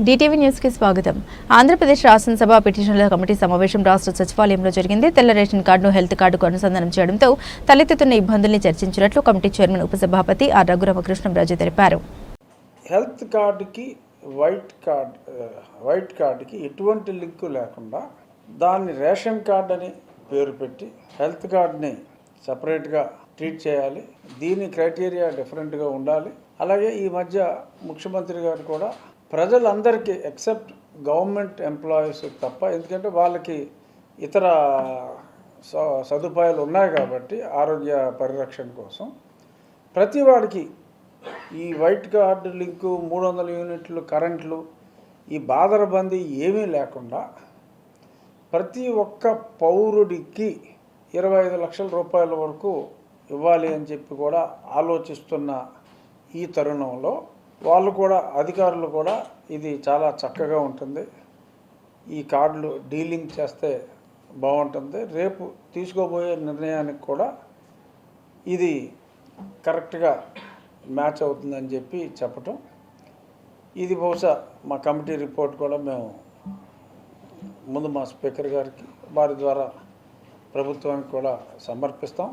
DTV news కి స్వాగతం. ఆంధ్రప్రదేశ్ శాసనసభ పిటిషన్ల కమిటీ సమావేశం రాష్ట్ర సచివాలయంలో జరిగింది. తెల్ల రేషన్ కార్డును హెల్త్ కార్డుకు అనుసంధానం చేయడంతో తలెత్తుతున్న ఇబ్బందుల్ని చర్చించినట్లు కమిటీ చైర్మన్ ఉపసభాపతి ఆర్ రఘురామకృష్ణంరాజు తెలిపారు. హెల్త్ కార్డుకి వైట్ కార్డుకి ఎటువంటి లింకు లేకుండా దాన్ని రేషన్ కార్డు అని పేరు పెట్టి హెల్త్ కార్డుని సపరేట్గా ట్రీట్ చేయాలి. దీని క్రైటీరియా డిఫరెంట్గా ఉండాలి. అలాగే ఈ మధ్య ముఖ్యమంత్రి గారు కూడా ప్రజలందరికీ ఎక్సెప్ట్ గవర్నమెంట్ ఎంప్లాయీస్ తప్ప, ఎందుకంటే వాళ్ళకి ఇతర సదుపాయాలు ఉన్నాయి కాబట్టి ఆరోగ్య పరిరక్షణ కోసం ప్రతి వాడికి ఈ వైట్ కార్డు లింకు 300 యూనిట్లు కరెంట్లు ఈ బాదరబందీ ఏమీ లేకుండా ప్రతి ఒక్క పౌరుడికి 25 లక్షల రూపాయల వరకు ఇవ్వాలి అని చెప్పి కూడా ఆలోచిస్తున్న ఈ తరుణంలో వాళ్ళు కూడా అధికారులు కూడా ఇది చాలా చక్కగా ఉంటుంది, ఈ కార్డులు డీలింగ్ చేస్తే బాగుంటుంది, రేపు తీసుకోబోయే నిర్ణయానికి కూడా ఇది కరెక్ట్గా మ్యాచ్ అవుతుందని చెప్పి చెప్పటం. ఇది బహుశా మా కమిటీ రిపోర్ట్ కూడా మేము ముందు మా స్పీకర్ గారికి వారి ద్వారా ప్రభుత్వానికి కూడా సమర్పిస్తాం.